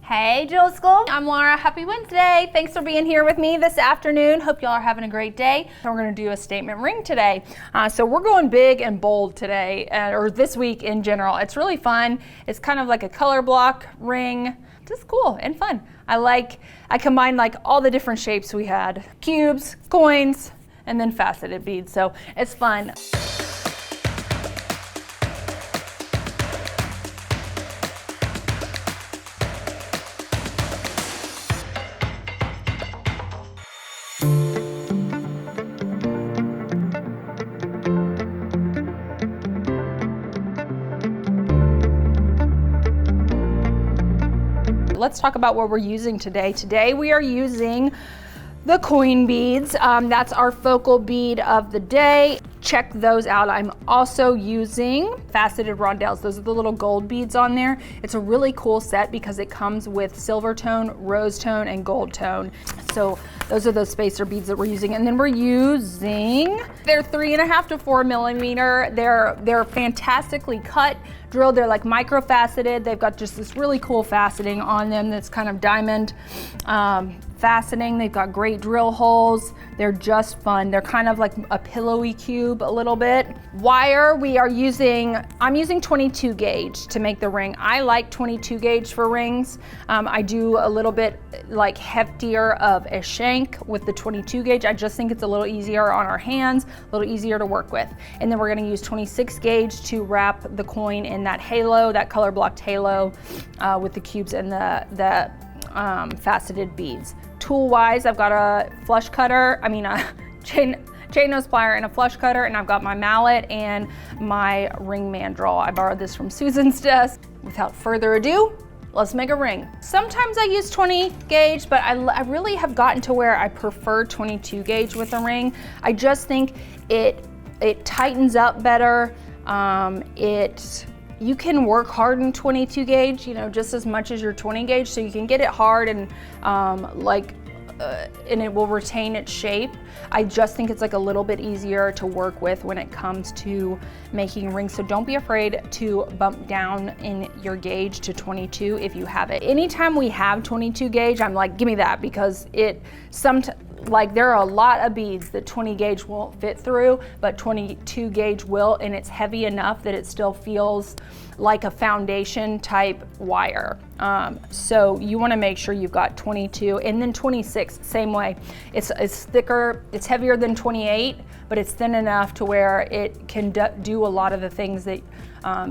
Hey Jewel School, I'm Laura. Happy Wednesday. Thanks for being here with me this afternoon. Hope y'all are having a great day. So we're going to do a statement ring today. So we're going big and bold today, or this week in general. It's really fun. It's kind of like a color block ring. Just cool and fun. I combined like all the different shapes we had. Cubes, coins, and then faceted beads. So it's fun. Let's talk about what we're using today. Today we are using the coin beads. That's our focal bead of the day. Check those out. I'm also using faceted rondelles. Those are the little gold beads on there. It's a really cool set because it comes with silver tone, rose tone, and gold tone. So those are those spacer beads that we're using. And then we're using, they're 3.5 to 4 millimeter. They're fantastically cut, drilled. They're like micro faceted. They've got just this really cool faceting on them that's kind of diamond faceting. They've got great drill holes. They're just fun. They're kind of like a pillowy cube a little bit. Wire, I'm using 22 gauge to make the ring. I like 22 gauge for rings. I do a little bit like heftier of a shank with the 22 gauge. I just think it's a little easier on our hands, a little easier to work with. And then we're gonna use 26 gauge to wrap the coin in that halo, that color blocked halo with the cubes and the faceted beads. Tool wise, I've got a flush cutter, chain nose plier and a flush cutter, and I've got my mallet and my ring mandrel. I borrowed this from Susan's desk. Without further ado, let's make a ring. Sometimes I use 20 gauge, but I really have gotten to where I prefer 22 gauge with a ring. I just think it tightens up better. You can work hard in 22 gauge, just as much as your 20 gauge, so you can get it hard and and it will retain its shape. I just think it's like a little bit easier to work with when it comes to making rings. So don't be afraid to bump down in your gauge to 22 if you have it. Anytime we have 22 gauge, I'm like, give me that, because there are a lot of beads that 20 gauge won't fit through, but 22 gauge will, and it's heavy enough that it still feels like a foundation type wire. So you wanna make sure you've got 22, and then 26, same way. It's thicker, it's heavier than 28, but it's thin enough to where it can do a lot of the things that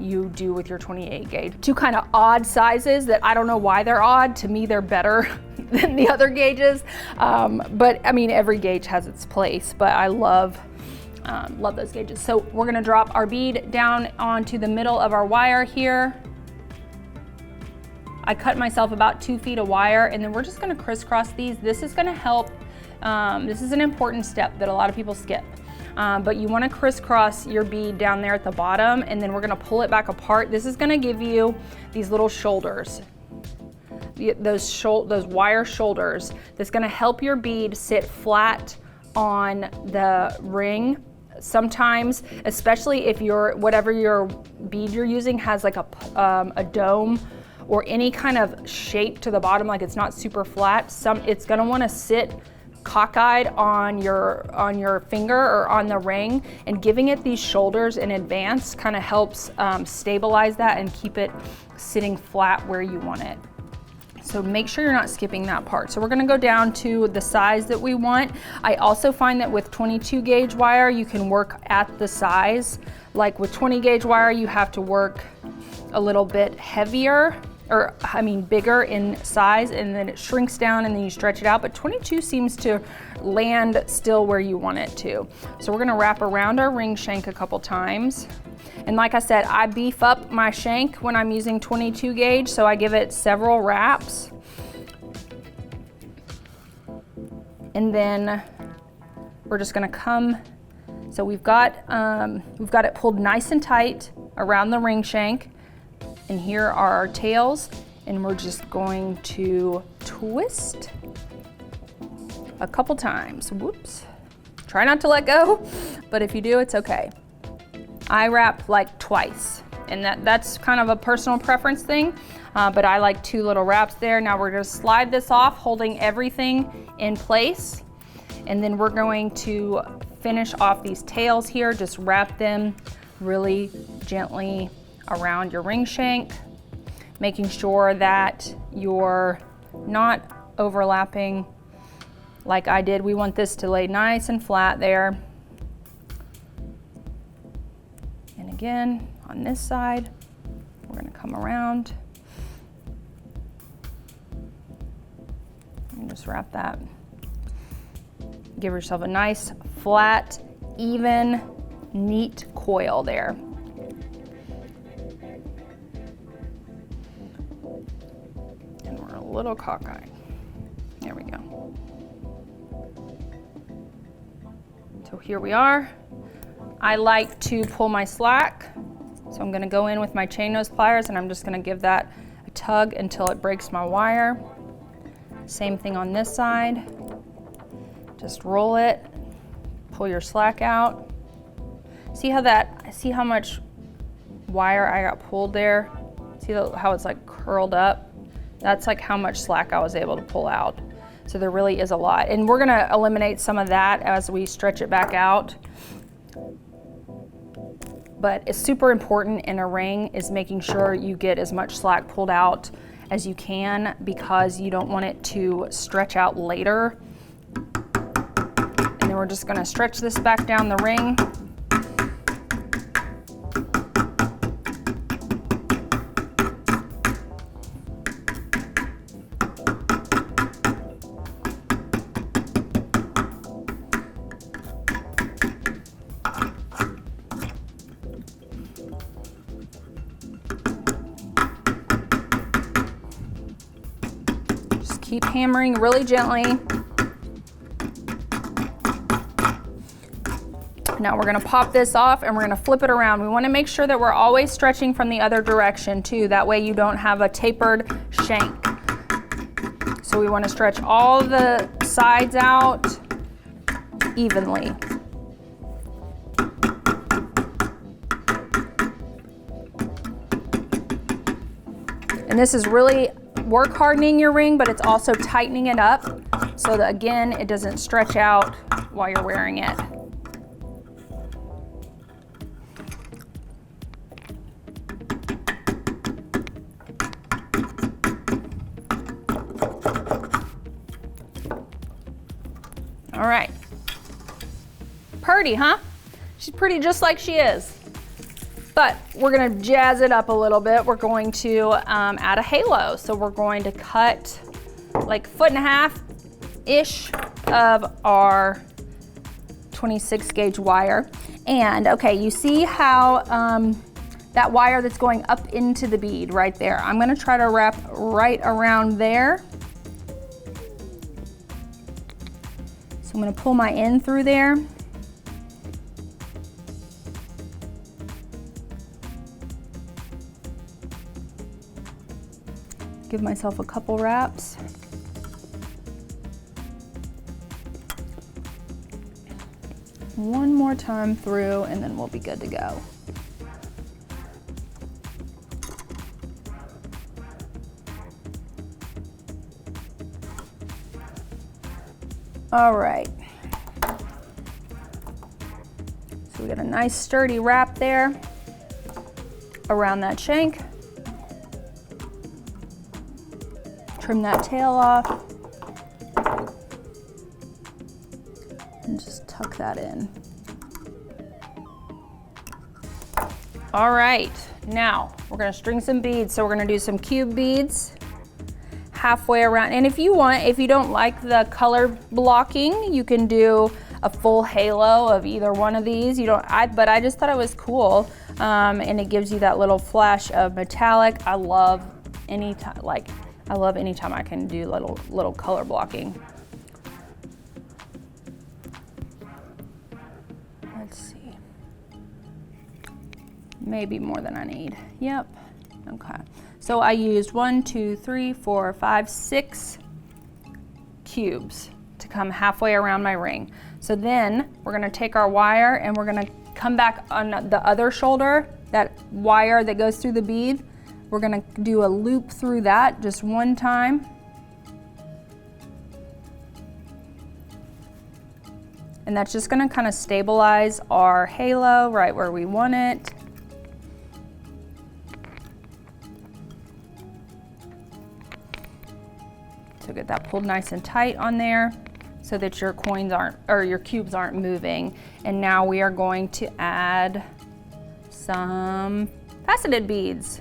you do with your 28 gauge. Two kind of odd sizes that I don't know why they're odd. To me, they're better than the other gauges. But every gauge has its place, but I love those gauges. So we're gonna drop our bead down onto the middle of our wire here. I cut myself about 2 feet of wire, and then we're just gonna crisscross these. This is gonna help. This is an important step that a lot of people skip. But you wanna crisscross your bead down there at the bottom, and then we're gonna pull it back apart. This is gonna give you these little shoulders. Those wire shoulders. That's gonna help your bead sit flat on the ring. Sometimes, especially if whatever your bead you're using has like a dome or any kind of shape to the bottom, like it's not super flat, it's gonna wanna sit cockeyed on your finger or on the ring, and giving it these shoulders in advance kind of helps stabilize that and keep it sitting flat where you want it. So make sure you're not skipping that part. So we're gonna go down to the size that we want. I also find that with 22 gauge wire, you can work at the size. Like with 20 gauge wire, you have to work a little bit heavier, bigger in size, and then it shrinks down and then you stretch it out. But 22 seems to land still where you want it to. So we're gonna wrap around our ring shank a couple times. And like I said, I beef up my shank when I'm using 22 gauge, so I give it several wraps. And then we're just gonna so we've got it pulled nice and tight around the ring shank. And here are our tails, and we're just going to twist a couple times. Whoops. Try not to let go, but if you do, it's okay. I wrap like twice, and that's kind of a personal preference thing. but I like 2 little wraps there. Now we're gonna slide this off, holding everything in place. And then we're going to finish off these tails here. Just wrap them really gently around your ring shank, making sure that you're not overlapping like I did. We want this to lay nice and flat there. And again, on this side, we're gonna come around and just wrap that. Give yourself a nice, flat, even, neat coil there. And we're a little cockeyed. There we go. So here we are. I like to pull my slack. So I'm gonna go in with my chain nose pliers and I'm just gonna give that a tug until it breaks my wire. Same thing on this side. Just roll it, pull your slack out. See how much wire I got pulled there? See how it's like curled up? That's like how much slack I was able to pull out. So there really is a lot. And we're gonna eliminate some of that as we stretch it back out. But it's super important in a ring is making sure you get as much slack pulled out as you can, because you don't want it to stretch out later. And then we're just gonna stretch this back down the ring. Just keep hammering really gently. Now we're gonna pop this off and we're gonna flip it around. We wanna make sure that we're always stretching from the other direction too. That way you don't have a tapered shank. So we wanna stretch all the sides out evenly. And this is really work hardening your ring, but it's also tightening it up so that, again, it doesn't stretch out while you're wearing it. All right. Pretty, huh? She's pretty just like she is. But we're gonna jazz it up a little bit. We're going to add a halo. So we're going to cut like 1.5-ish of our 26 gauge wire. And okay, you see how that wire that's going up into the bead right there. I'm gonna try to wrap right around there. So I'm gonna pull my end through there. Give myself a couple wraps. One more time through and then we'll be good to go. All right. So we got a nice sturdy wrap there around that shank. Trim that tail off and just tuck that in. All right, now we're gonna string some beads. So we're gonna do some cube beads halfway around. And if you want, if you don't like the color blocking, you can do a full halo of either one of these. You don't, but I just thought it was cool. And it gives you that little flash of metallic. I love anytime, anytime I can do little color blocking. Let's see. Maybe more than I need. Yep. Okay. So I used 1, 2, 3, 4, 5, 6 cubes to come halfway around my ring. So then we're gonna take our wire and we're gonna come back on the other shoulder, that wire that goes through the bead. We're gonna do a loop through that just one time. And that's just gonna kind of stabilize our halo right where we want it. So get that pulled nice and tight on there so that your coins aren't, or your cubes aren't moving. And now we are going to add some faceted beads.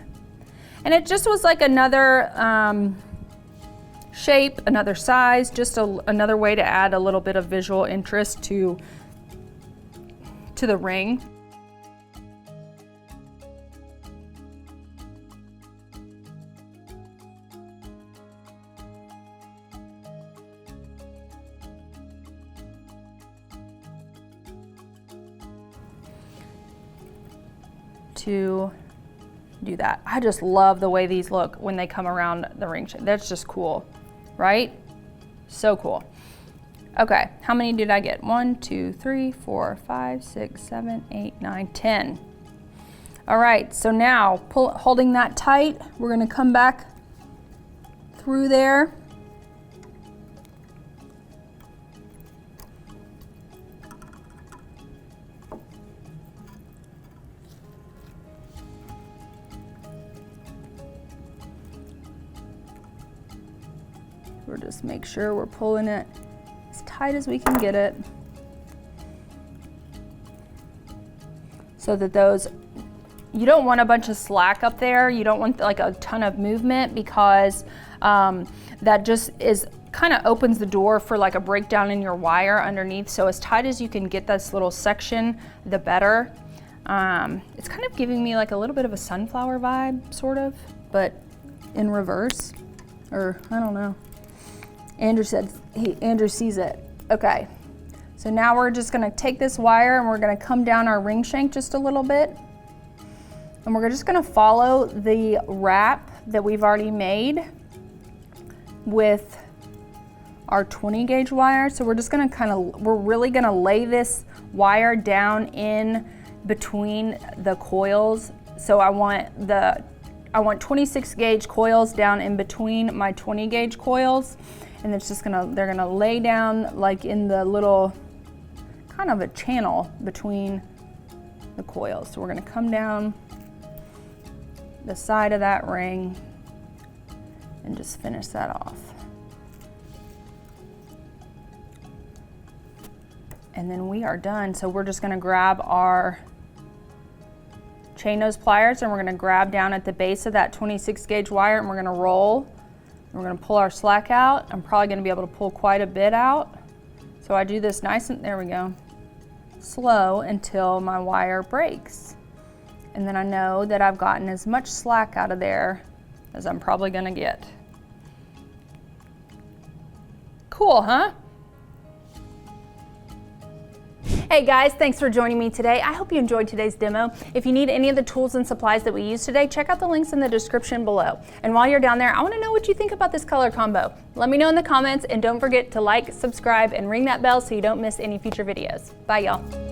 And it just was like another shape, another size, just another way to add a little bit of visual interest to the ring. To do that. I just love the way these look when they come around the ring shape. That's just cool, right? So cool. Okay, how many did I get? 1, 2, 3, 4, 5, 6, 7, 8, 9, 10. All right, so now holding that tight, we're gonna come back through there. We'll just make sure we're pulling it as tight as we can get it so that those, you don't want a bunch of slack up there. You don't want like a ton of movement because that just kind of opens the door for like a breakdown in your wire underneath. So as tight as you can get this little section, the better. It's kind of giving me like a little bit of a sunflower vibe, sort of, but in reverse, or I don't know. Andrew said, Andrew sees it. Okay, so now we're just gonna take this wire and we're gonna come down our ring shank just a little bit. And we're just gonna follow the wrap that we've already made with our 20 gauge wire. So we're just gonna we're really gonna lay this wire down in between the coils. So I want 26 gauge coils down in between my 20 gauge coils. And it's just they're gonna lay down like in the little, kind of a channel between the coils. So we're gonna come down the side of that ring and just finish that off. And then we are done. So we're just gonna grab our chain nose pliers and we're gonna grab down at the base of that 26 gauge wire and we're gonna roll. We're gonna pull our slack out. I'm probably gonna be able to pull quite a bit out. So I do this nice and, there we go, slow until my wire breaks. And then I know that I've gotten as much slack out of there as I'm probably gonna get. Cool, huh? Hey guys, thanks for joining me today. I hope you enjoyed today's demo. If you need any of the tools and supplies that we used today, check out the links in the description below. And while you're down there, I want to know what you think about this color combo. Let me know in the comments and don't forget to like, subscribe, and ring that bell so you don't miss any future videos. Bye y'all.